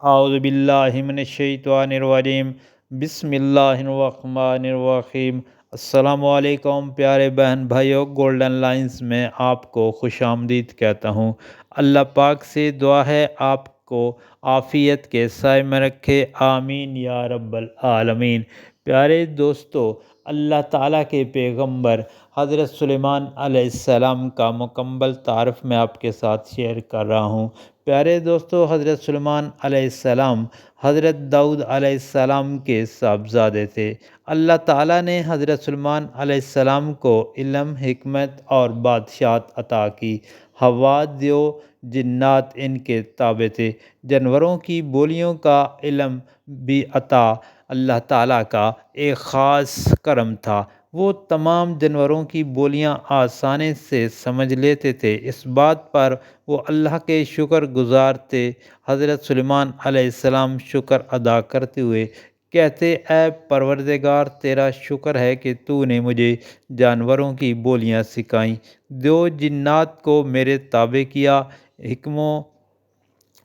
اعوذ باللہ من الشیطان الرجیم بسم اللہ الرحمن الرحیم۔ السلام علیکم پیارے بہن بھائیوں، گولڈن لائنز میں آپ کو خوش آمدید کہتا ہوں۔ اللہ پاک سے دعا ہے آپ کو عافیت کے سائے میں رکھے، آمین یا رب العالمین۔ پیارے دوستو، اللہ تعالیٰ کے پیغمبر حضرت سلیمان علیہ السلام کا مکمل تعارف میں آپ کے ساتھ شیئر کر رہا ہوں۔ پیارے دوستو، حضرت سلیمان علیہ السلام حضرت داؤد علیہ السلام کے صاحبزادے تھے۔ اللہ تعالیٰ نے حضرت سلیمان علیہ السلام کو علم، حکمت اور بادشاہت عطا کی۔ حوادث و جنات ان کے تابع تھے۔ جانوروں کی بولیوں کا علم بھی عطا اللہ تعالیٰ کا ایک خاص کرم تھا۔ وہ تمام جانوروں کی بولیاں آسانی سے سمجھ لیتے تھے۔ اس بات پر وہ اللہ کے شکر گزار تھے۔ حضرت سلیمان علیہ السلام شکر ادا کرتے ہوئے کہتے، اے پروردگار، تیرا شکر ہے کہ تو نے مجھے جانوروں کی بولیاں سکھائیں، دو جنات کو میرے تابع کیا،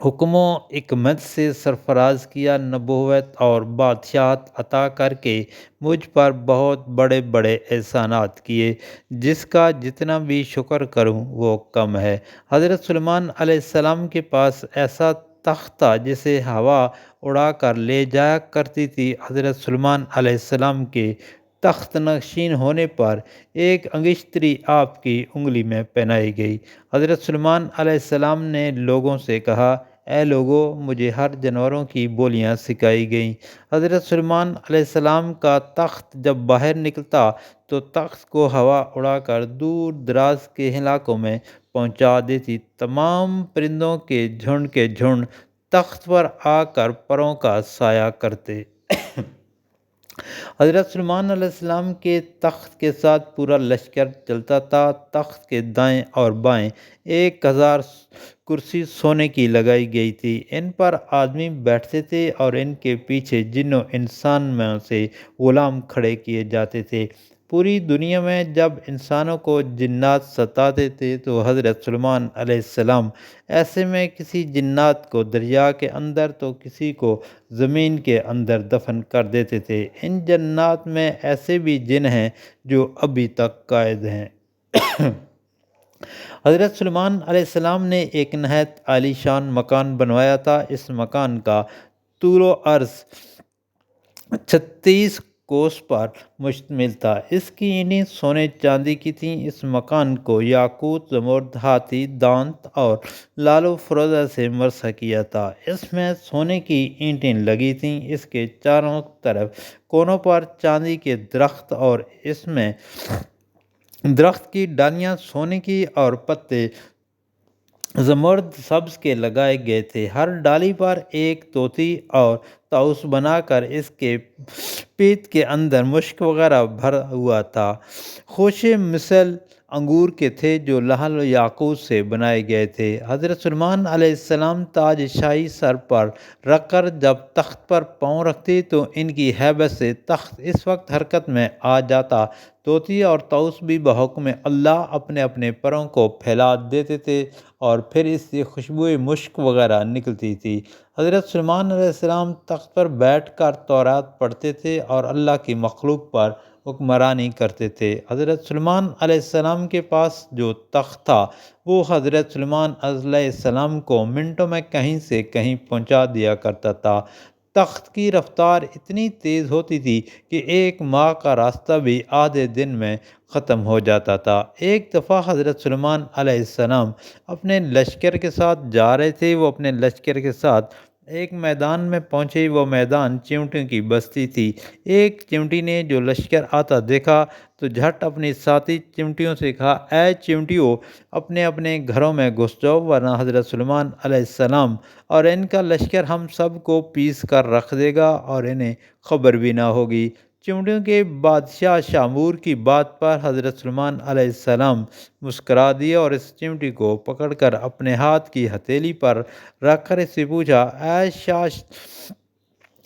حکم و حکمت سے سرفراز کیا، نبوت اور بادشاہت عطا کر کے مجھ پر بہت بڑے بڑے احسانات کیے، جس کا جتنا بھی شکر کروں وہ کم ہے۔ حضرت سلیمان علیہ السلام کے پاس ایسا تخت تھا جسے ہوا اڑا کر لے جایا کرتی تھی۔ حضرت سلیمان علیہ السلام کے تخت نشین ہونے پر ایک انگشتری آپ کی انگلی میں پہنائی گئی۔ حضرت سلیمان علیہ السلام نے لوگوں سے کہا، اے لوگو، مجھے ہر جانوروں کی بولیاں سکھائی گئیں۔ حضرت سلیمان علیہ السلام کا تخت جب باہر نکلتا تو تخت کو ہوا اڑا کر دور دراز کے علاقوں میں پہنچا دیتی۔ تمام پرندوں کے جھنڈ تخت پر آ کر پروں کا سایہ کرتے۔ حضرت سلیمان علیہ السلام کے تخت کے ساتھ پورا لشکر چلتا تھا۔ تخت کے دائیں اور بائیں 1000 کرسی سونے کی لگائی گئی تھی۔ ان پر آدمی بیٹھتے تھے اور ان کے پیچھے جن و انسان میں سے غلام کھڑے کیے جاتے تھے۔ پوری دنیا میں جب انسانوں کو جنات ستاتے تھے تو حضرت سلیمان علیہ السلام ایسے میں کسی جنات کو دریا کے اندر تو کسی کو زمین کے اندر دفن کر دیتے تھے۔ ان جنات میں ایسے بھی جن ہیں جو ابھی تک قید ہیں۔ حضرت سلیمان علیہ السلام نے ایک نہایت عالی شان مکان بنوایا تھا۔ اس مکان کا طول و عرض 36 کوس پر مشتمل تھا۔ اس کی اینٹیں سونے چاندی کی تھیں۔ اس مکان کو یاقوت، زمرد، ہاتھی دانت اور لعل و فروزہ سے مرصع کیا تھا۔ اس میں سونے کی اینٹیں لگی تھیں۔ اس کے چاروں طرف کونوں پر چاندی کے درخت اور اس میں درخت کی ڈالیاں سونے کی اور پتے زمرد سبز کے لگائے گئے تھے۔ ہر ڈالی پر ایک طوطی اور طاؤس بنا کر اس کے پیٹ کے اندر مشک وغیرہ بھرا ہوا تھا۔ خوشے مثل انگور کے تھے جو لعل و یاقوت سے بنائے گئے تھے۔ حضرت سلیمان علیہ السلام تاج شاہی سر پر رکھ کر جب تخت پر پاؤں رکھتے تو ان کی ہیبت سے تخت اس وقت حرکت میں آ جاتا۔ طوطی اور طاؤس بھی بحکم اللہ اپنے اپنے پروں کو پھیلا دیتے تھے اور پھر اس سے خوشبوئے مشک وغیرہ نکلتی تھی۔ حضرت سلیمان علیہ السلام تخت پر بیٹھ کر تورات پڑھتے تھے اور اللہ کی مخلوق پر حکمرانی کرتے تھے۔ حضرت سلیمان علیہ السلام کے پاس جو تخت تھا وہ حضرت سلیمان علیہ السلام کو منٹوں میں کہیں سے کہیں پہنچا دیا کرتا تھا۔ تخت کی رفتار اتنی تیز ہوتی تھی کہ 1 ماہ کا راستہ بھی آدھے دن میں ختم ہو جاتا تھا۔ ایک دفعہ حضرت سلیمان علیہ السلام اپنے لشکر کے ساتھ جا رہے تھے۔ وہ اپنے لشکر کے ساتھ ایک میدان میں پہنچے۔ وہ میدان چیونٹیوں کی بستی تھی۔ ایک چیونٹی نے جو لشکر آتا دیکھا تو جھٹ اپنی ساتھی چیونٹیوں سے کہا، اے چیونٹیوں، اپنے اپنے گھروں میں گھس جاؤ ورنہ حضرت سلیمان علیہ السلام اور ان کا لشکر ہم سب کو پیس کر رکھ دے گا اور انہیں خبر بھی نہ ہوگی۔ چیونٹیوں کے بادشاہ شامور کی بات پر حضرت سلیمان علیہ السلام مسکرا دیے اور اس چیونٹی کو پکڑ کر اپنے ہاتھ کی ہتھیلی پر رکھ کر اس سے پوچھا،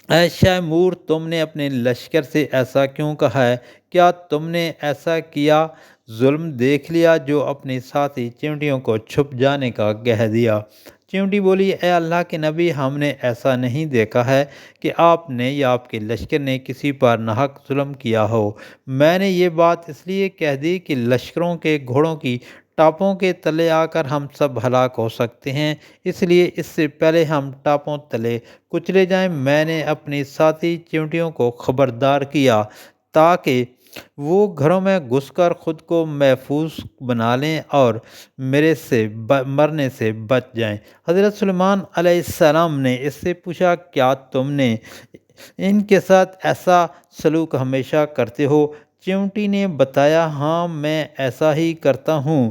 اے شاہ مور، تم نے اپنے لشکر سے ایسا کیوں کہا ہے؟ کیا تم نے ایسا کیا ظلم دیکھ لیا جو اپنے ساتھی چیونٹیوں کو چھپ جانے کا کہہ دیا؟ چیونٹی بولی، اے اللہ کے نبی، ہم نے ایسا نہیں دیکھا ہے کہ آپ نے یا آپ کے لشکر نے کسی پر ناحق ظلم کیا ہو۔ میں نے یہ بات اس لیے کہہ دی کہ لشکروں کے گھوڑوں کی ٹاپوں کے تلے آ کر ہم سب ہلاک ہو سکتے ہیں، اس لیے اس سے پہلے ہم ٹاپوں تلے کچلے جائیں۔ میں نے اپنی ساتھی چیونٹیوں کو خبردار کیا تاکہ وہ گھروں میں گھس کر خود کو محفوظ بنا لیں اور میرے سے مرنے سے بچ جائیں۔ حضرت سلیمان علیہ السلام نے اس سے پوچھا، کیا تم نے ان کے ساتھ ایسا سلوک ہمیشہ کرتے ہو؟ چیونٹی نے بتایا، ہاں میں ایسا ہی کرتا ہوں،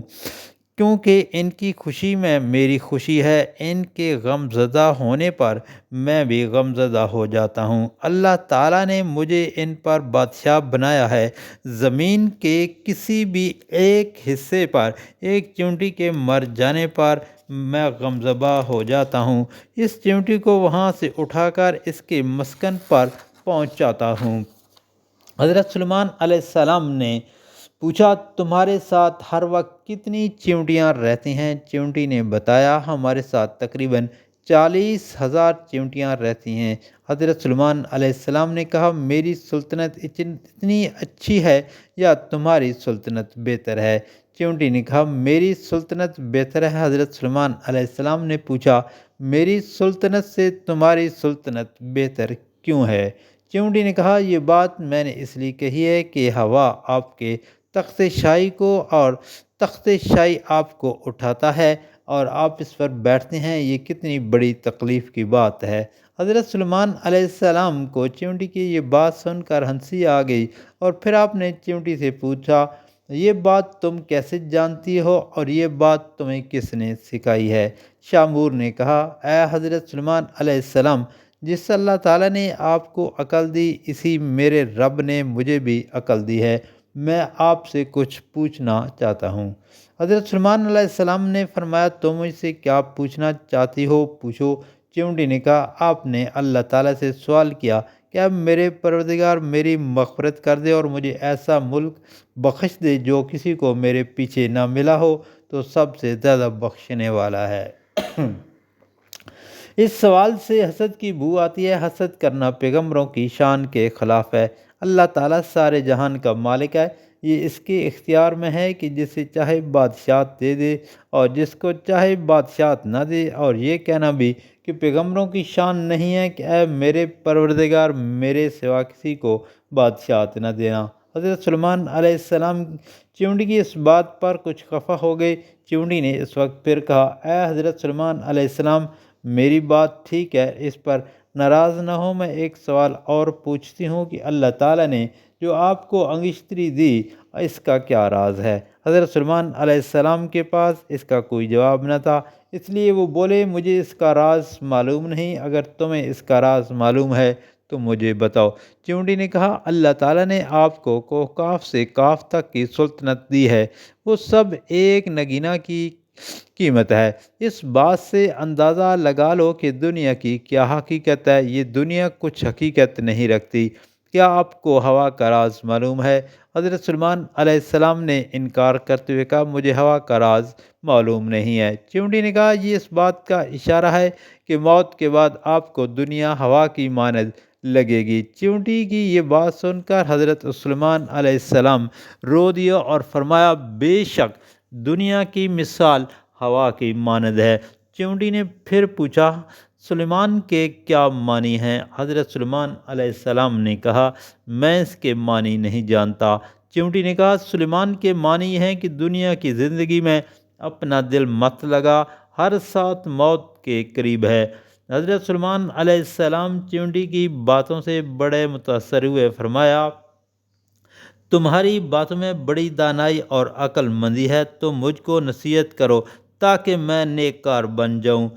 کیونکہ ان کی خوشی میں میری خوشی ہے، ان کے غم زدہ ہونے پر میں بھی غم زدہ ہو جاتا ہوں۔ اللہ تعالیٰ نے مجھے ان پر بادشاہ بنایا ہے۔ زمین کے کسی بھی ایک حصے پر ایک چیونٹی کے مر جانے پر میں غمزدہ ہو جاتا ہوں، اس چیونٹی کو وہاں سے اٹھا کر اس کے مسکن پر پہنچاتا ہوں۔ حضرت سلیمان علیہ السلام نے پوچھا، تمہارے ساتھ ہر وقت کتنی چیونٹیاں رہتی ہیں؟ چیونٹی نے بتایا، ہمارے ساتھ تقریباً 40,000 چیونٹیاں رہتی ہیں۔ حضرت سلیمان علیہ السلام نے کہا، میری سلطنت اتنی اچھی ہے یا تمہاری سلطنت بہتر ہے؟ چیونٹی نے کہا، میری سلطنت بہتر ہے۔ حضرت سلیمان علیہ السلام نے پوچھا، میری سلطنت سے تمہاری سلطنت بہتر کیوں ہے؟ چیونٹی نے کہا، یہ بات میں نے اس لیے کہی ہے کہ ہوا آپ کے تخت شاہی کو اور تخت شاہی آپ کو اٹھاتا ہے اور آپ اس پر بیٹھتے ہیں، یہ کتنی بڑی تکلیف کی بات ہے۔ حضرت سلیمان علیہ السلام کو چیونٹی کی یہ بات سن کر ہنسی آ گئی اور پھر آپ نے چیونٹی سے پوچھا، یہ بات تم کیسے جانتی ہو اور یہ بات تمہیں کس نے سکھائی ہے؟ شامور نے کہا، اے حضرت سلیمان علیہ السلام، جس اللہ تعالیٰ نے آپ کو عقل دی، اسی میرے رب نے مجھے بھی عقل دی ہے، میں آپ سے کچھ پوچھنا چاہتا ہوں۔ حضرت سلیمان علیہ السلام نے فرمایا، تم مجھ سے کیا پوچھنا چاہتی ہو، پوچھو۔ چیونٹی نے کہا، آپ نے اللہ تعالیٰ سے سوال کیا کہ اب میرے پروردگار میری مغفرت کر دے اور مجھے ایسا ملک بخش دے جو کسی کو میرے پیچھے نہ ملا ہو، تو سب سے زیادہ بخشنے والا ہے۔ اس سوال سے حسد کی بو آتی ہے۔ حسد کرنا پیغمبروں کی شان کے خلاف ہے۔ اللہ تعالیٰ سارے جہان کا مالک ہے، یہ اس کے اختیار میں ہے کہ جسے چاہے بادشاہت دے دے اور جس کو چاہے بادشاہت نہ دے، اور یہ کہنا بھی کہ پیغمبروں کی شان نہیں ہے کہ اے میرے پروردگار میرے سوا کسی کو بادشاہت نہ دینا۔ حضرت سلیمان علیہ السلام چیونٹی کی اس بات پر کچھ خفا ہو گئے۔ چیونٹی نے اس وقت پھر کہا، اے حضرت سلیمان علیہ السلام، میری بات ٹھیک ہے، اس پر ناراض نہ ہو، میں ایک سوال اور پوچھتی ہوں کہ اللہ تعالیٰ نے جو آپ کو انگشتری دی، اس کا کیا راز ہے؟ حضرت سلیمان علیہ السلام کے پاس اس کا کوئی جواب نہ تھا، اس لیے وہ بولے، مجھے اس کا راز معلوم نہیں، اگر تمہیں اس کا راز معلوم ہے تو مجھے بتاؤ۔ چیونٹی نے کہا، اللہ تعالیٰ نے آپ کو کاف سے کاف تک کی سلطنت دی ہے، وہ سب ایک نگینہ کی قیمت ہے۔ اس بات سے اندازہ لگا لو کہ دنیا کی کیا حقیقت ہے، یہ دنیا کچھ حقیقت نہیں رکھتی۔ کیا آپ کو ہوا کا راز معلوم ہے؟ حضرت سلیمان علیہ السلام نے انکار کرتے ہوئے کہا، مجھے ہوا کا راز معلوم نہیں ہے۔ چیونٹی نے کہا، یہ اس بات کا اشارہ ہے کہ موت کے بعد آپ کو دنیا ہوا کی مانند لگے گی۔ چیونٹی کی یہ بات سن کر حضرت سلیمان علیہ السلام رو دیا اور فرمایا، بے شک دنیا کی مثال ہوا کی مانند ہے۔ چیونٹی نے پھر پوچھا، سلیمان کے کیا معنی ہیں؟ حضرت سلیمان علیہ السلام نے کہا، میں اس کے معنی نہیں جانتا۔ چیونٹی نے کہا، سلیمان کے معنی یہ ہیں کہ دنیا کی زندگی میں اپنا دل مت لگا، ہر ساتھ موت کے قریب ہے۔ حضرت سلیمان علیہ السلام چیونٹی کی باتوں سے بڑے متاثر ہوئے، فرمایا، تمہاری باتوں میں بڑی دانائی اور عقل مندی ہے، تو مجھ کو نصیحت کرو تاکہ میں نیک کار بن جاؤں۔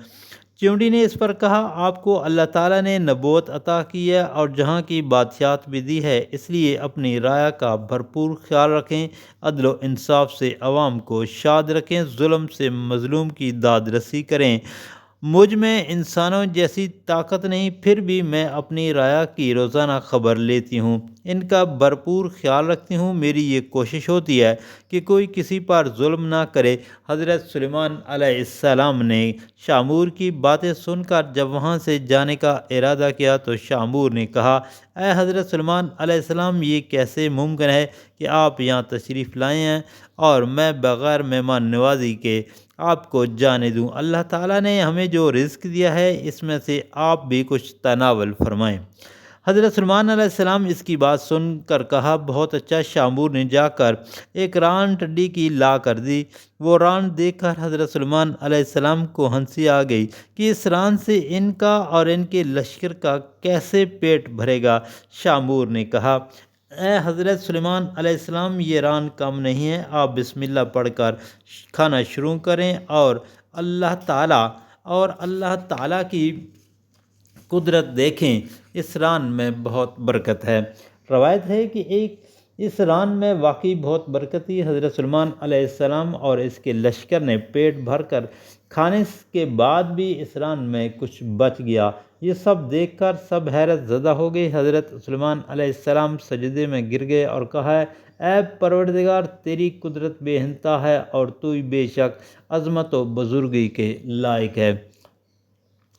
چیونٹی نے اس پر کہا، آپ کو اللہ تعالیٰ نے نبوت عطا کی ہے اور جہاں کی بادشاہت بھی دی ہے، اس لیے اپنی رعایا کا بھرپور خیال رکھیں، عدل و انصاف سے عوام کو شاد رکھیں، ظلم سے مظلوم کی داد رسی کریں مجھ میں انسانوں جیسی طاقت نہیں، پھر بھی میں اپنی رعایا کی روزانہ خبر لیتی ہوں، ان کا بھرپور خیال رکھتی ہوں۔ میری یہ کوشش ہوتی ہے کہ کوئی کسی پر ظلم نہ کرے۔ حضرت سلیمان علیہ السلام نے شامور کی باتیں سن کر جب وہاں سے جانے کا ارادہ کیا تو شامور نے کہا، اے حضرت سلیمان علیہ السلام، یہ کیسے ممکن ہے کہ آپ یہاں تشریف لائے ہیں اور میں بغیر مہمان نوازی کے آپ کو جانے دوں؟ اللہ تعالیٰ نے ہمیں جو رزق دیا ہے اس میں سے آپ بھی کچھ تناول فرمائیں۔ حضرت سلیمان علیہ السلام اس کی بات سن کر کہا، بہت اچھا۔ شامور نے جا کر ایک ران ٹڈی کی لا کر دی۔ وہ ران دیکھ کر حضرت سلیمان علیہ السلام کو ہنسی آ گئی کہ اس ران سے ان کا اور ان کے لشکر کا کیسے پیٹ بھرے گا۔ شامور نے کہا، اے حضرت سلیمان علیہ السلام، یہ ران کم نہیں ہے، آپ بسم اللہ پڑھ کر کھانا شروع کریں اور اللہ تعالیٰ کی قدرت دیکھیں، اس ران میں بہت برکت ہے۔ روایت ہے کہ اس ران میں واقعی بہت برکت تھی۔ حضرت سلیمان علیہ السلام اور اس کے لشکر نے پیٹ بھر کر کھانے کے بعد بھی اس ران میں کچھ بچ گیا۔ یہ سب دیکھ کر سب حیرت زدہ ہو گئے۔ حضرت سلیمان علیہ السلام سجدے میں گر گئے اور کہا، اے پروردگار، تیری قدرت بے انتہا ہے اور تو ہی بے شک عظمت و بزرگی کے لائق ہے۔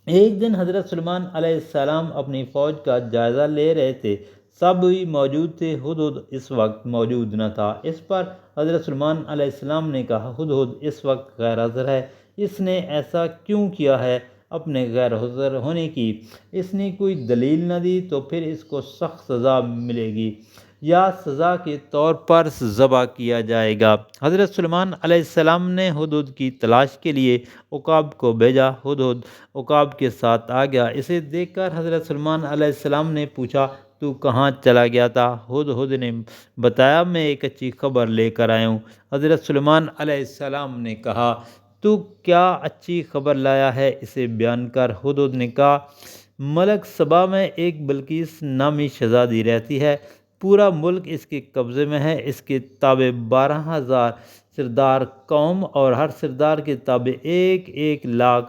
ایک دن حضرت سلیمان علیہ السلام اپنی فوج کا جائزہ لے رہے تھے، سب ہی موجود تھے، ہدہد اس وقت موجود نہ تھا۔ اس پر حضرت سلیمان علیہ السلام نے کہا، ہدہد اس وقت غیر حاضر ہے، اس نے ایسا کیوں کیا ہے؟ اپنے غیر حاضر ہونے کی اس نے کوئی دلیل نہ دی تو پھر اس کو سخت سزا ملے گی یا سزا کے طور پر ذبح کیا جائے گا۔ حضرت سلیمان علیہ السلام نے ہدہد کی تلاش کے لیے عقاب کو بھیجا۔ ہدہد عقاب کے ساتھ آ گیا۔ اسے دیکھ کر حضرت سلیمان علیہ السلام نے پوچھا، تو کہاں چلا گیا تھا؟ ہدہد نے بتایا، میں ایک اچھی خبر لے کر آیا ہوں۔ حضرت سلیمان علیہ السلام نے کہا، تو کیا اچھی خبر لایا ہے، اسے بیان کر۔ ہدہد نے کہا، ملک سبا میں ایک بلقیس نامی شہزادی رہتی ہے، پورا ملک اس کے قبضے میں ہے، اس کے تابع 12,000 سردار قوم اور ہر سردار کے تابع 1,00,000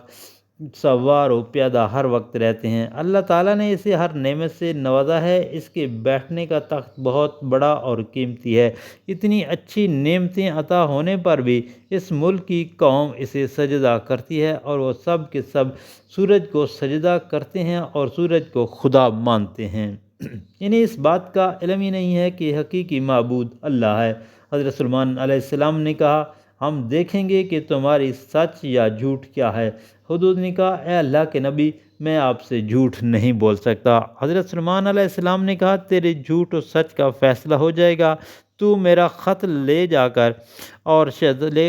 سوار و پیادہ ہر وقت رہتے ہیں۔ اللہ تعالیٰ نے اسے ہر نعمت سے نوازا ہے، اس کے بیٹھنے کا تخت بہت بڑا اور قیمتی ہے۔ اتنی اچھی نعمتیں عطا ہونے پر بھی اس ملک کی قوم اسے سجدہ کرتی ہے اور وہ سب کے سب سورج کو سجدہ کرتے ہیں اور سورج کو خدا مانتے ہیں۔ انہیں اس بات کا علم ہی نہیں ہے کہ حقیقی معبود اللہ ہے۔ حضرت سلیمان علیہ السلام نے کہا، ہم دیکھیں گے کہ تمہاری سچ یا جھوٹ کیا ہے۔ ہدہد نے کہا، اے اللہ کے نبی، میں آپ سے جھوٹ نہیں بول سکتا۔ حضرت سلیمان علیہ السلام نے کہا، تیرے جھوٹ و سچ کا فیصلہ ہو جائے گا۔ تو میرا خط لے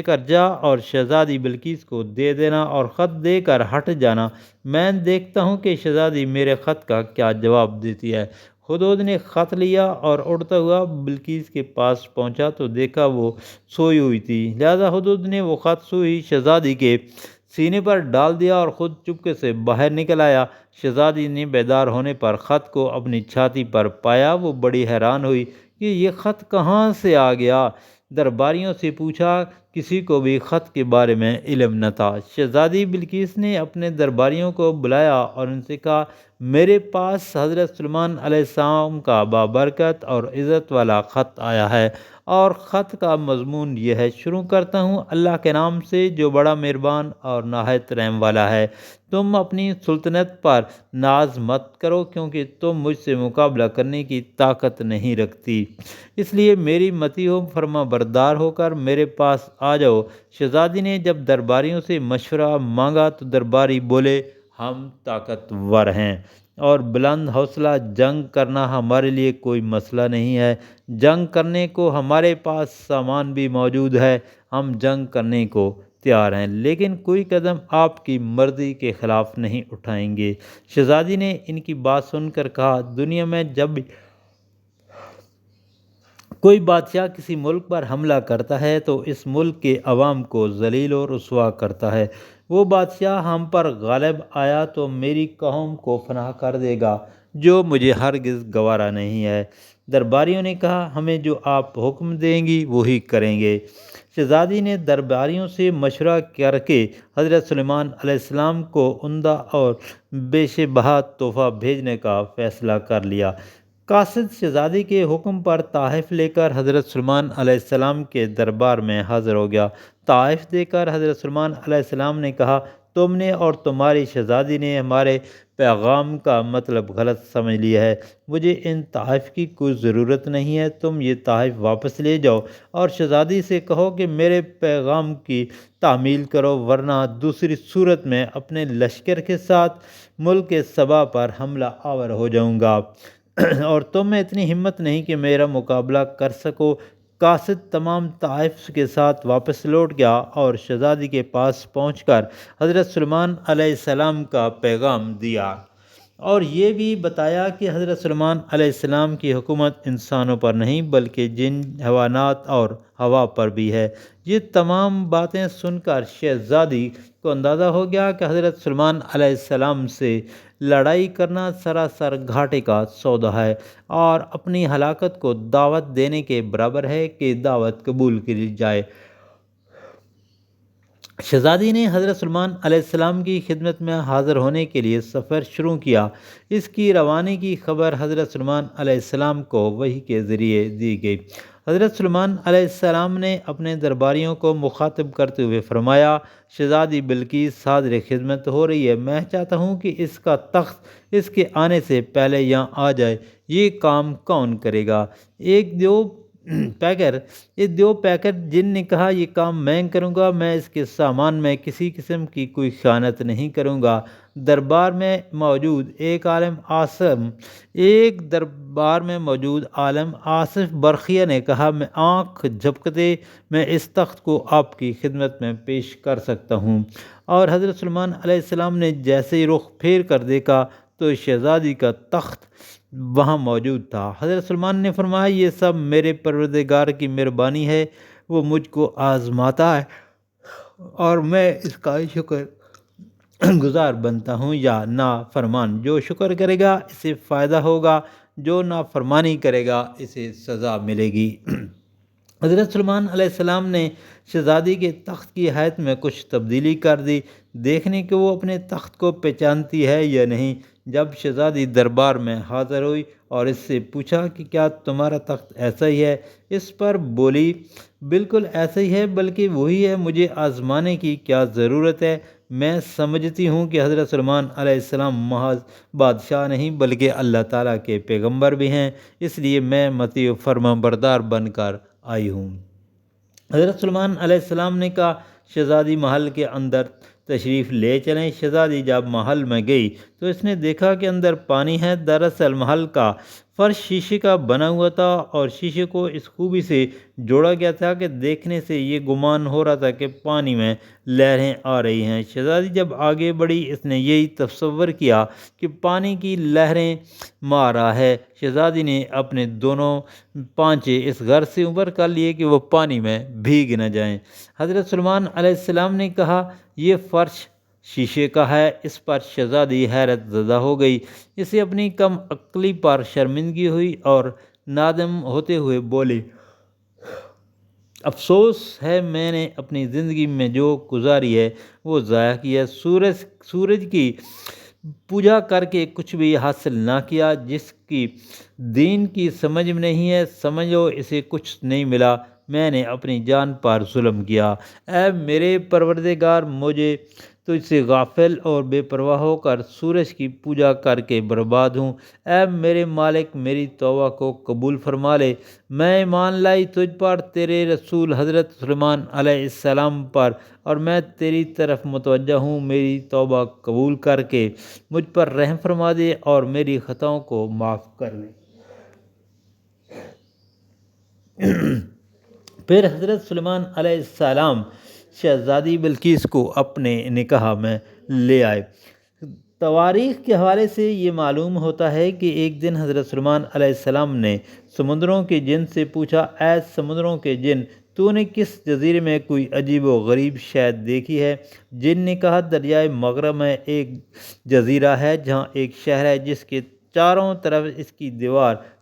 کر جا اور شہزادی بلقیس کو دے دینا اور خط دے کر ہٹ جانا، میں دیکھتا ہوں کہ شہزادی میرے خط کا کیا جواب دیتی ہے۔ ہدہد نے خط لیا اور اڑتا ہوا بلقیس کے پاس پہنچا تو دیکھا وہ سوئی ہوئی تھی، لہذا ہدہد نے وہ خط سوئی شہزادی کے سینے پر ڈال دیا اور خود چپکے سے باہر نکل آیا۔ شہزادی نے بیدار ہونے پر خط کو اپنی چھاتی پر پایا۔ وہ بڑی حیران ہوئی کہ یہ خط کہاں سے آ گیا۔ درباریوں سے پوچھا، کسی کو بھی خط کے بارے میں علم نہ تھا۔ شہزادی بلقیس نے اپنے درباریوں کو بلایا اور ان سے کہا، میرے پاس حضرت سلیمان علیہ السلام کا بابرکت اور عزت والا خط آیا ہے، اور خط کا مضمون یہ ہے، شروع کرتا ہوں اللہ کے نام سے جو بڑا مہربان اور نہایت رحم والا ہے۔ تم اپنی سلطنت پر ناز مت کرو کیونکہ تم مجھ سے مقابلہ کرنے کی طاقت نہیں رکھتی، اس لیے میری مطیع و فرما بردار ہو کر میرے پاس آ جاؤ۔ شہزادی نے جب درباریوں سے مشورہ مانگا تو درباری بولے، ہم طاقتور ہیں اور بلند حوصلہ، جنگ کرنا ہمارے لیے کوئی مسئلہ نہیں ہے، جنگ کرنے کو ہمارے پاس سامان بھی موجود ہے، ہم جنگ کرنے کو تیار ہیں، لیکن کوئی قدم آپ کی مرضی کے خلاف نہیں اٹھائیں گے۔ شہزادی نے ان کی بات سن کر کہا، دنیا میں جب بھی کوئی بادشاہ کسی ملک پر حملہ کرتا ہے تو اس ملک کے عوام کو ذلیل و رسوا کرتا ہے۔ وہ بادشاہ ہم پر غالب آیا تو میری قوم کو فنا کر دے گا، جو مجھے ہرگز گوارا نہیں ہے۔ درباریوں نے کہا ہمیں جو آپ حکم دیں گی وہی کریں گے۔ شہزادی نے درباریوں سے مشورہ کر کے حضرت سلیمان علیہ السلام کو عمدہ اور بیش بہا تحفہ بھیجنے کا فیصلہ کر لیا۔ قاصد شہزادی کے حکم پر تحائف لے کر حضرت سلیمان علیہ السلام کے دربار میں حاضر ہو گیا۔ تحائف دے کر حضرت سلیمان علیہ السلام نے کہا تم نے اور تمہاری شہزادی نے ہمارے پیغام کا مطلب غلط سمجھ لیا ہے۔ مجھے ان تحائف کی کوئی ضرورت نہیں ہے، تم یہ تحائف واپس لے جاؤ اور شہزادی سے کہو کہ میرے پیغام کی تعمیل کرو، ورنہ دوسری صورت میں اپنے لشکر کے ساتھ ملک سبا پر حملہ آور ہو جاؤں گا اور تم میں اتنی ہمت نہیں کہ میرا مقابلہ کر سکو۔ قاصد تمام تحائف کے ساتھ واپس لوٹ گیا اور شہزادی کے پاس پہنچ کر حضرت سلیمان علیہ السلام کا پیغام دیا اور یہ بھی بتایا کہ حضرت سلیمان علیہ السلام کی حکومت انسانوں پر نہیں بلکہ جن، حیوانات اور ہوا پر بھی ہے۔ یہ تمام باتیں سن کر شہزادی کو اندازہ ہو گیا کہ حضرت سلیمان علیہ السلام سے لڑائی کرنا سراسر گھاٹے کا سودا ہے اور اپنی ہلاکت کو دعوت دینے کے برابر ہے کہ دعوت قبول کی جائے۔ شہزادی نے حضرت سلیمان علیہ السلام کی خدمت میں حاضر ہونے کے لیے سفر شروع کیا۔ اس کی روانی کی خبر حضرت سلیمان علیہ السلام کو وحی کے ذریعے دی گئی۔ حضرت سلیمان علیہ السلام نے اپنے درباریوں کو مخاطب کرتے ہوئے فرمایا شہزادی بلقیس حاضر خدمت ہو رہی ہے، میں چاہتا ہوں کہ اس کا تخت اس کے آنے سے پہلے یہاں آ جائے۔ یہ کام کون کرے گا؟ ایک دیو پیکر جن نے کہا یہ کام میں کروں گا، میں اس کے سامان میں کسی قسم کی کوئی خیانت نہیں کروں گا۔ دربار میں موجود عالم آصف برقیہ نے کہا میں آنکھ جھپکتے میں اس تخت کو آپ کی خدمت میں پیش کر سکتا ہوں۔ اور حضرت سلیمان علیہ السلام نے جیسے ہی رخ پھیر کر دیکھا تو شہزادی کا تخت وہاں موجود تھا۔ حضرت سلیمان نے فرمایا یہ سب میرے پروردگار کی مہربانی ہے، وہ مجھ کو آزماتا ہے اور میں اس کا شکر گزار بنتا ہوں یا نافرمان۔ جو شکر کرے گا اسے فائدہ ہوگا، جو نافرمانی کرے گا اسے سزا ملے گی۔ حضرت سلیمان علیہ السلام نے شہزادی کے تخت کی حیت میں کچھ تبدیلی کر دی، دیکھنے کہ وہ اپنے تخت کو پہچانتی ہے یا نہیں۔ جب شہزادی دربار میں حاضر ہوئی اور اس سے پوچھا کہ کیا تمہارا تخت ایسا ہی ہے؟ اس پر بولی بالکل ایسا ہی ہے، بلکہ وہی ہے، مجھے آزمانے کی کیا ضرورت ہے؟ میں سمجھتی ہوں کہ حضرت سلیمان علیہ السلام محض بادشاہ نہیں بلکہ اللہ تعالیٰ کے پیغمبر بھی ہیں، اس لیے میں مطیع و فرما بردار بن کر آئی ہوں۔ حضرت سلیمان علیہ السلام نے کہا شہزادی محل کے اندر تشریف لے چلیں۔ شہزادی جب محل میں گئی تو اس نے دیکھا کہ اندر پانی ہے۔ دراصل محل کا فرش شیشے کا بنا ہوا تھا اور شیشے کو اس خوبی سے جوڑا گیا تھا کہ دیکھنے سے یہ گمان ہو رہا تھا کہ پانی میں لہریں آ رہی ہیں۔ شہزادی جب آگے بڑھی اس نے یہی تصور کیا کہ پانی کی لہریں مار رہا ہے۔ شہزادی نے اپنے دونوں پانچے اس غرض سے اوپر کر لیے کہ وہ پانی میں بھیگ نہ جائیں۔ حضرت سلیمان علیہ السلام نے کہا یہ فرش شیشے کا ہے۔ اس پر شہزادی حیرت زدہ ہو گئی، اسے اپنی کم عقلی پر شرمندگی ہوئی اور نادم ہوتے ہوئے بولی افسوس ہے میں نے اپنی زندگی میں جو گزاری ہے وہ ضائع کی ہے۔ سورج کی پوجا کر کے کچھ بھی حاصل نہ کیا، جس کی دین کی سمجھ میں نہیں ہے سمجھو اسے کچھ نہیں ملا۔ میں نے اپنی جان پر ظلم کیا، اے میرے پروردگار مجھے تجھ سے غافل اور بے پرواہ ہو کر سورج کی پوجا کر کے برباد ہوں۔ اے میرے مالک میری توبہ کو قبول فرما لے، میں ایمان لائی تجھ پر، تیرے رسول حضرت سلیمان علیہ السلام پر، اور میں تیری طرف متوجہ ہوں، میری توبہ قبول کر کے مجھ پر رحم فرما دے اور میری خطاؤں کو معاف کر دے۔ پھر حضرت سلیمان علیہ السلام شہزادی بلقیس کو اپنے نکاح میں لے آئے۔ تواریخ کے حوالے سے یہ معلوم ہوتا ہے کہ ایک دن حضرت سلیمان علیہ السلام نے سمندروں کے جن سے پوچھا اے سمندروں کے جن، تو نے کس جزیرے میں کوئی عجیب و غریب شے دیکھی ہے؟ جن نے کہا دریائے مغرب میں ایک جزیرہ ہے جہاں ایک شہر ہے جس کے چاروں طرف اس کی دیوار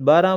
12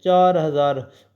4000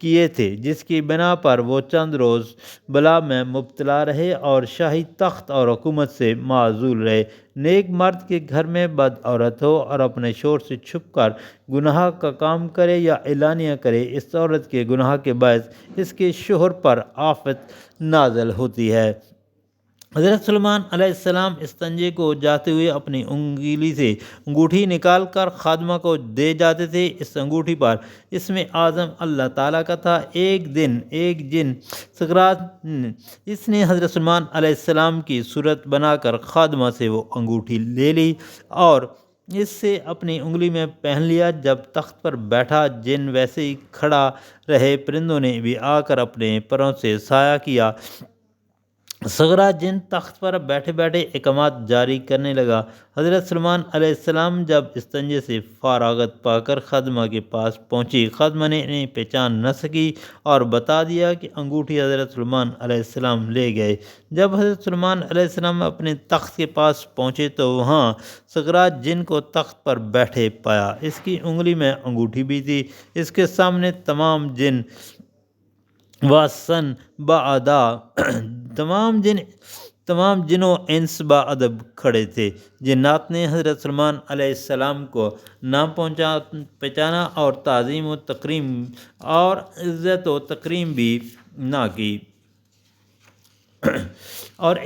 کیے تھے، جس کی بنا پر وہ چند روز بلا میں مبتلا رہے اور شاہی تخت اور حکومت سے معزول رہے۔ نیک مرد کے گھر میں بد عورت ہو اور اپنے شوہر سے چھپ کر گناہ کا کام کرے یا اعلانیہ کرے، اس عورت کے گناہ کے باعث اس کے شوہر پر آفت نازل ہوتی ہے۔ حضرت سلیمان علیہ السلام استنجے کو جاتے ہوئے اپنی انگلی سے انگوٹھی نکال کر خادمہ کو دے جاتے تھے۔ اس انگوٹھی پر اسم اعظم اللہ تعالیٰ کا تھا۔ ایک جن سکرات اس نے حضرت سلیمان علیہ السلام کی صورت بنا کر خادمہ سے وہ انگوٹھی لے لی اور اس سے اپنی انگلی میں پہن لیا۔ جب تخت پر بیٹھا جن ویسے ہی کھڑا رہے، پرندوں نے بھی آ کر اپنے پروں سے سایہ کیا۔ صغرا جن تخت پر بیٹھے بیٹھے احکامات جاری کرنے لگا۔ حضرت سلیمان علیہ السلام جب استنجے سے فراغت پا کر خادمہ کے پاس پہنچی، خادمہ نے انہیں پہچان نہ سکی اور بتا دیا کہ انگوٹھی حضرت سلیمان علیہ السلام لے گئے۔ جب حضرت سلیمان علیہ السلام اپنے تخت کے پاس پہنچے تو وہاں صغرا جن کو تخت پر بیٹھے پایا۔ اس کی انگلی میں انگوٹھی بھی تھی۔ اس کے سامنے تمام جن واسن بادا تمام جن و انس با ادب کھڑے تھے۔ جنات نے حضرت سلیمان علیہ السلام کو نہ پہچانا اور تعظیم و تکریم اور عزت و تکریم بھی نہ کی اور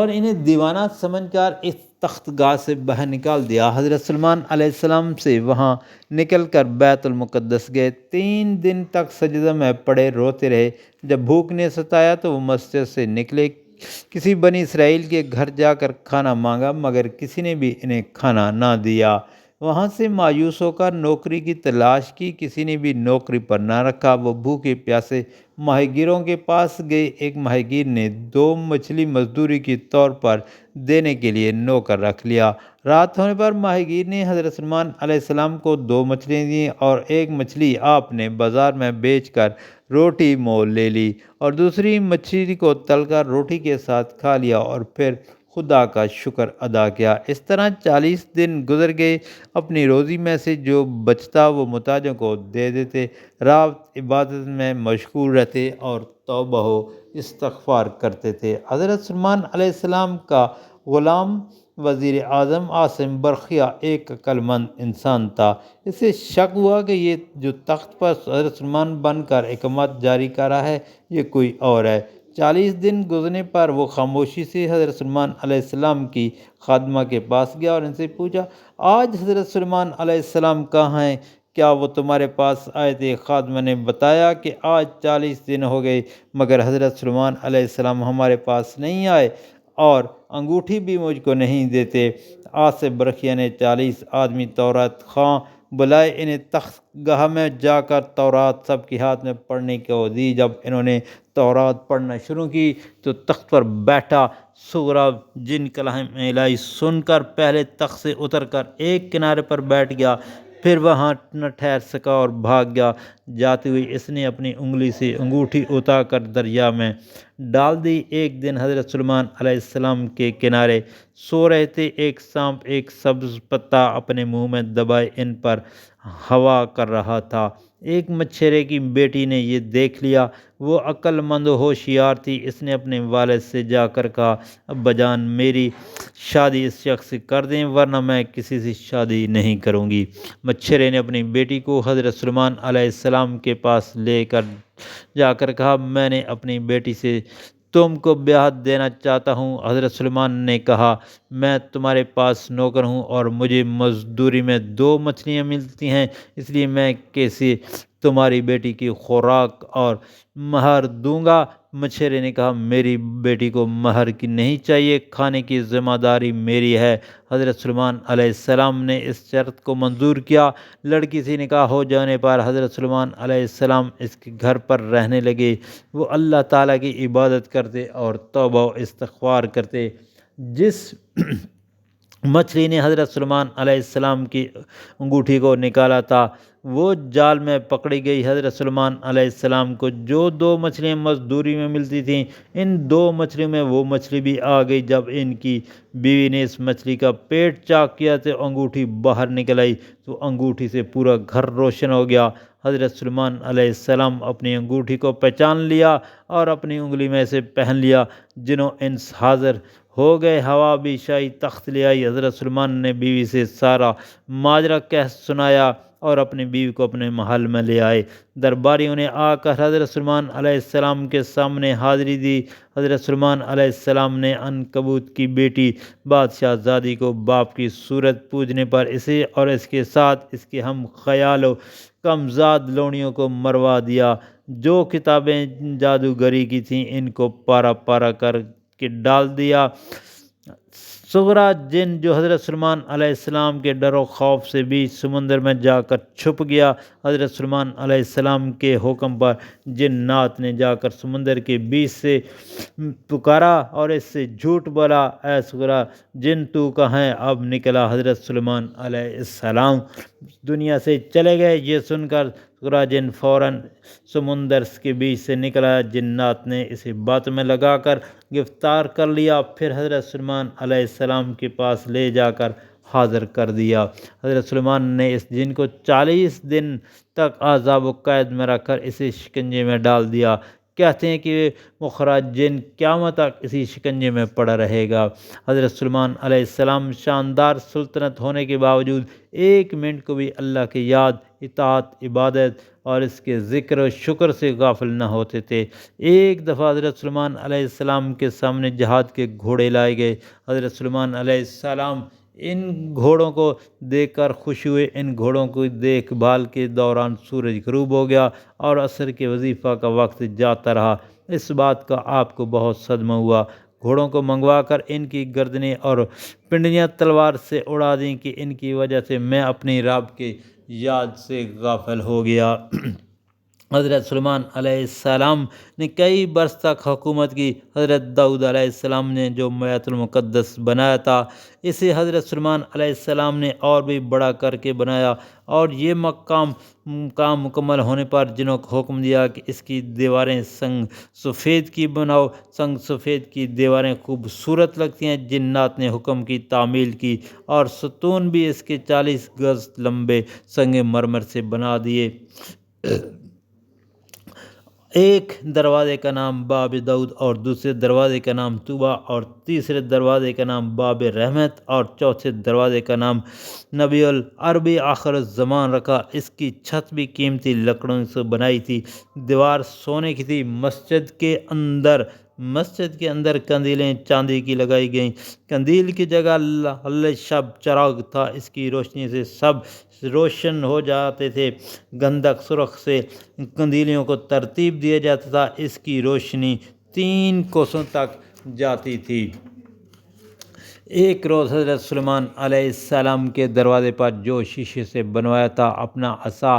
انہیں دیوانہ سمجھ کر اس تخت گاہ سے باہر نکال دیا۔ حضرت سلیمان علیہ السلام سے وہاں نکل کر بیت المقدس گئے۔ 3 دن تک سجدہ میں پڑے روتے رہے۔ جب بھوک نے ستایا تو وہ مسجد سے نکلے، کسی بنی اسرائیل کے گھر جا کر کھانا مانگا مگر کسی نے بھی انہیں کھانا نہ دیا۔ وہاں سے مایوس ہو کر نوکری کی تلاش کی، کسی نے بھی نوکری پر نہ رکھا۔ وہ بھوکے پیاسے ماہی گیروں کے پاس گئے۔ ایک ماہی گیر نے 2 مچھلی مزدوری کے طور پر دینے کے لیے نوکر رکھ لیا۔ رات ہونے پر ماہی گیر نے حضرت سلیمان علیہ السلام کو 2 مچھلیاں دیں اور ایک مچھلی آپ نے بازار میں بیچ کر روٹی مول لے لی اور دوسری مچھلی کو تل کر روٹی کے ساتھ کھا لیا اور پھر خدا کا شکر ادا کیا۔ اس طرح 40 دن گزر گئے۔ اپنی روزی میں سے جو بچتا وہ محتاجوں کو دے دیتے، رات عبادت میں مشغول رہتے اور توبہ و استغفار کرتے تھے۔ حضرت سلیمان علیہ السلام کا غلام وزیر اعظم عاصم برقیہ ایک عقل مند انسان تھا۔ اسے شک ہوا کہ یہ جو تخت پر حضرت سلیمان بن کر احکامات جاری کر رہا ہے یہ کوئی اور ہے۔ 40 دن گزرنے پر وہ خاموشی سے حضرت سلیمان علیہ السلام کی خادمہ کے پاس گیا اور ان سے پوچھا، آج حضرت سلیمان علیہ السلام کہاں ہیں؟ کیا وہ تمہارے پاس آئے تھے؟ خادمہ نے بتایا کہ آج 40 دن ہو گئے مگر حضرت سلیمان علیہ السلام ہمارے پاس نہیں آئے اور انگوٹھی بھی مجھ کو نہیں دیتے۔ عاصم برقیہ نے 40 آدمی تورات خواں بلائے، انہیں تخت گاہ میں جا کر تورات سب کے ہاتھ میں پڑھنے کو دی۔ جب انہوں نے تورات پڑھنا شروع کی تو تخت پر بیٹھا صغرا جن کلام الہی سن کر پہلے تخت سے اتر کر ایک کنارے پر بیٹھ گیا، پھر وہاں نہ ٹھہر سکا اور بھاگ گیا۔ جاتے ہوئے اس نے اپنی انگلی سے انگوٹھی اتار کر دریا میں ڈال دی۔ ایک دن حضرت سلیمان علیہ السلام کے کنارے سو رہے تھے، ایک سانپ ایک سبز پتا اپنے منہ میں دبائے ان پر ہوا کر رہا تھا۔ ایک مچھرے کی بیٹی نے یہ دیکھ لیا، وہ عقل مند و ہوشیار تھی۔ اس نے اپنے والد سے جا کر کہا، ابا جان میری شادی اس شخص سے کر دیں ورنہ میں کسی سے شادی نہیں کروں گی۔ مچھرے نے اپنی بیٹی کو حضرت سلیمان علیہ السلام کے پاس لے کر جا کر کہا، میں نے اپنی بیٹی سے تم کو بیاہ دینا چاہتا ہوں۔ حضرت سلیمان نے کہا، میں تمہارے پاس نوکر ہوں اور مجھے مزدوری میں 2 مچھلیاں ملتی ہیں، اس لیے میں کیسے تمہاری بیٹی کی خوراک اور مہر دوں گا؟ مچھرے نے کہا، میری بیٹی کو مہر کی نہیں چاہیے، کھانے کی ذمہ داری میری ہے۔ حضرت سلیمان علیہ السلام نے اس شرط کو منظور کیا۔ لڑکی سے نکاح ہو جانے پر حضرت سلیمان علیہ السلام اس کے گھر پر رہنے لگے۔ وہ اللہ تعالیٰ کی عبادت کرتے اور توبہ و استغفار کرتے۔ جس مچھلی نے حضرت سلیمان علیہ السلام کی انگوٹھی کو نکالا تھا وہ جال میں پکڑی گئی۔ حضرت سلیمان علیہ السلام کو جو 2 مچھلیاں مزدوری میں ملتی تھیں، ان 2 مچھلیوں میں وہ مچھلی بھی آ گئی۔ جب ان کی بیوی نے اس مچھلی کا پیٹ چاک کیا تو انگوٹھی باہر نکل آئی تو انگوٹھی سے پورا گھر روشن ہو گیا۔ حضرت سلیمان علیہ السلام اپنی انگوٹھی کو پہچان لیا اور اپنی انگلی میں سے پہن لیا۔ جنوں انس حاضر ہو گئے، ہوا بھی شاہی تخت لے آئی۔ حضرت سلیمان نے بیوی سے سارا ماجرا کہہ سنایا اور اپنی بیوی کو اپنے محل میں لے آئے۔ درباریوں نے آ کر حضرت سلیمان علیہ السلام کے سامنے حاضری دی۔ حضرت سلیمان علیہ السلام نے عنکبوت کی بیٹی بادشاہ زادی کو باپ کی صورت پوجنے پر اسے اور اس کے ساتھ اس کے ہم خیال و کمزاد لونیوں کو مروا دیا۔ جو کتابیں جادوگری کی تھیں ان کو پارا پارا کر کے ڈال دیا۔ صغرا جن جو حضرت سلیمان علیہ السلام کے ڈر و خوف سے بھی سمندر میں جا کر چھپ گیا۔ حضرت سلیمان علیہ السلام کے حکم پر جنات نے جا کر سمندر کے بیچ سے پکارا اور اس سے جھوٹ بولا، اے صغرا جن تو کہاں ہے؟ اب نکلا۔ حضرت سلیمان علیہ السلام دنیا سے چلے گئے۔ یہ سن کر صغرا جن فوراً سمندر کے بیچ سے نکلا۔ جنات نے اسے بات میں لگا کر گرفتار کر لیا، پھر حضرت سلیمان علیہ السلام کے پاس لے جا کر حاضر کر دیا۔ حضرت سلیمان نے اس جن کو 40 دن تک عذاب و قید میں رکھ کر اسے شکنجے میں ڈال دیا۔ کہتے ہیں کہ مخرج جن قیامت تک اسی شکنجے میں پڑا رہے گا۔ حضرت سلیمان علیہ السلام شاندار سلطنت ہونے کے باوجود ایک منٹ کو بھی اللہ کی یاد، اطاعت، عبادت اور اس کے ذکر و شکر سے غافل نہ ہوتے تھے۔ ایک دفعہ حضرت سلیمان علیہ السلام کے سامنے جہاد کے گھوڑے لائے گئے۔ حضرت سلیمان علیہ السلام ان گھوڑوں کو دیکھ کر خوش ہوئے۔ ان گھوڑوں کو دیکھ بھال کے دوران سورج غروب ہو گیا اور عصر کے وظیفہ کا وقت جاتا رہا۔ اس بات کا آپ کو بہت صدمہ ہوا۔ گھوڑوں کو منگوا کر ان کی گردنیں اور پنڈلیاں تلوار سے اڑا دیں کہ ان کی وجہ سے میں اپنی رب کے یاد سے غافل ہو گیا۔ حضرت سلیمان علیہ السلام نے کئی برس تک حکومت کی۔ حضرت داؤد علیہ السلام نے جو بیت المقدس بنایا تھا، اسے حضرت سلیمان علیہ السلام نے اور بھی بڑا کر کے بنایا، اور یہ کام مکمل ہونے پر جنوں کو حکم دیا کہ اس کی دیواریں سنگ سفید کی بناؤ۔ سنگ سفید کی دیواریں خوبصورت لگتی ہیں۔ جنات نے حکم کی تعمیل کی اور ستون بھی اس کے 40 گز لمبے سنگ مرمر سے بنا دیے۔ ایک دروازے کا نام باب داؤد اور دوسرے دروازے کا نام طوبیٰ اور تیسرے دروازے کا نام باب رحمت اور چوتھے دروازے کا نام نبی العربی آخر الزمان رکھا۔ اس کی چھت بھی قیمتی لکڑوں سے بنائی تھی۔ دیوار سونے کی تھی۔ مسجد کے اندر قندیلیں چاندی کی لگائی گئیں۔ قندیل کی جگہ لعل شب چراغ تھا۔ اس کی روشنی سے سب روشن ہو جاتے تھے۔ گندھک سرخ سے قندیلیوں کو ترتیب دیا جاتا تھا۔ اس کی روشنی 3 کوسوں تک جاتی تھی۔ ایک روز حضرت سلیمان علیہ السلام کے دروازے پر جو شیشے سے بنوایا تھا اپنا عصا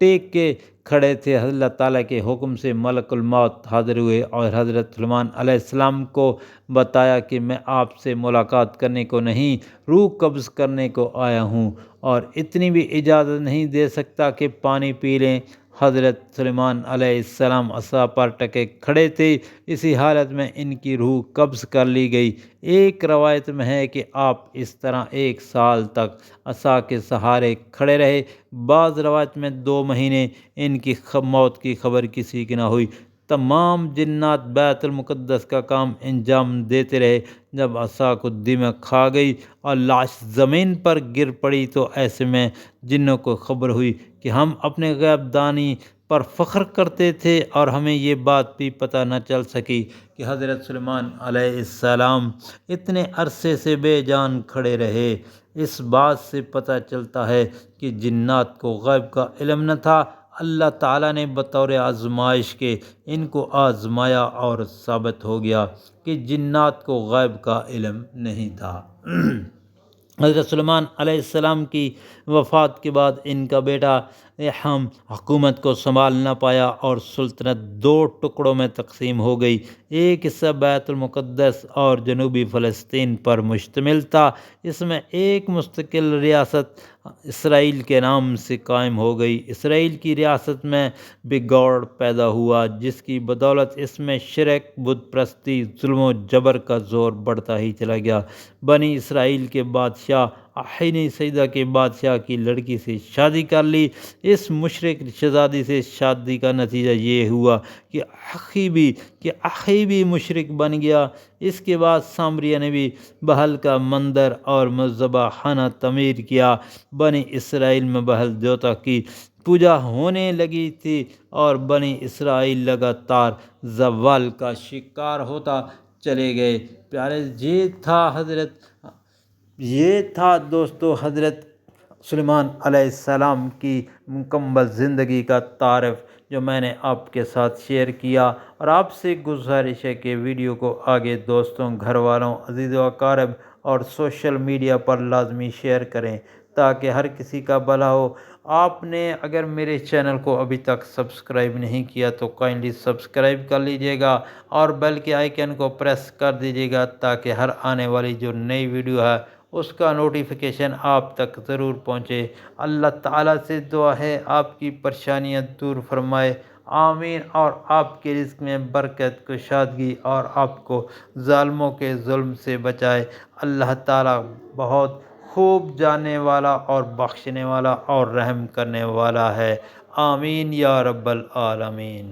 ٹیک کے کھڑے تھے۔ اللہ تعالیٰ کے حکم سے ملک الموت حاضر ہوئے اور حضرت سلیمان علیہ السلام کو بتایا کہ میں آپ سے ملاقات کرنے کو نہیں، روح قبض کرنے کو آیا ہوں، اور اتنی بھی اجازت نہیں دے سکتا کہ پانی پی لیں۔ حضرت سلیمان علیہ السلام عصا پر ٹکے کھڑے تھے۔ اسی حالت میں ان کی روح قبض کر لی گئی۔ ایک روایت میں ہے کہ آپ اس طرح 1 سال تک عصا کے سہارے کھڑے رہے۔ بعض روایت میں 2 مہینے ان کی موت کی خبر کسی کی نہ ہوئی۔ تمام جنات بیت المقدس کا کام انجام دیتے رہے۔ جب عصا کو دماغ کھا گئی اور لاش زمین پر گر پڑی تو ایسے میں جنوں کو خبر ہوئی کہ ہم اپنے غیب دانی پر فخر کرتے تھے اور ہمیں یہ بات بھی پتہ نہ چل سکی کہ حضرت سلیمان علیہ السلام اتنے عرصے سے بے جان کھڑے رہے۔ اس بات سے پتہ چلتا ہے کہ جنات کو غیب کا علم نہ تھا۔ اللہ تعالیٰ نے بطور آزمائش کے ان کو آزمایا اور ثابت ہو گیا کہ جنات کو غیب کا علم نہیں تھا۔ حضرت سلیمان علیہ السلام کی وفات کے بعد ان کا بیٹا یحییٰ حکومت کو سنبھال نہ پایا اور سلطنت 2 ٹکڑوں میں تقسیم ہو گئی۔ ایک حصہ بیت المقدس اور جنوبی فلسطین پر مشتمل تھا۔ اس میں ایک مستقل ریاست اسرائیل کے نام سے قائم ہو گئی۔ اسرائیل کی ریاست میں بگاڑ پیدا ہوا، جس کی بدولت اس میں شرک، بت پرستی، ظلم و جبر کا زور بڑھتا ہی چلا گیا۔ بنی اسرائیل کے بادشاہ آئینی سیدہ کے بادشاہ کی لڑکی سے شادی کر لی۔ اس مشرک شہزادی سے شادی کا نتیجہ یہ ہوا کہ آخی بھی مشرک بن گیا۔ اس کے بعد سامریہ نے بھی بہل کا مندر اور مذبح خانہ تعمیر کیا۔ بنی اسرائیل میں بہل دیوتا کی پوجا ہونے لگی تھی اور بنی اسرائیل لگاتار زوال کا شکار ہوتا چلے گئے۔ پیارے یہ تھا دوستو حضرت سلیمان علیہ السلام کی مکمل زندگی کا تعارف جو میں نے آپ کے ساتھ شیئر کیا، اور آپ سے گزارش ہے کہ ویڈیو کو آگے دوستوں، گھر والوں، عزیز و اقارب اور سوشل میڈیا پر لازمی شیئر کریں تاکہ ہر کسی کا بھلا ہو۔ آپ نے اگر میرے چینل کو ابھی تک سبسکرائب نہیں کیا تو کائنڈلی سبسکرائب کر لیجئے گا اور بیل کے آئیکن کو پریس کر دیجئے گا تاکہ ہر آنے والی جو نئی ویڈیو ہے اس کا نوٹیفیکیشن آپ تک ضرور پہنچے۔ اللہ تعالیٰ سے دعا ہے آپ کی پریشانیاں دور فرمائے، آمین، اور آپ کے رزق میں برکت، کشادگی، اور آپ کو ظالموں کے ظلم سے بچائے۔ اللہ تعالیٰ بہت خوب جاننے والا اور بخشنے والا اور رحم کرنے والا ہے۔ آمین یا رب العالمین۔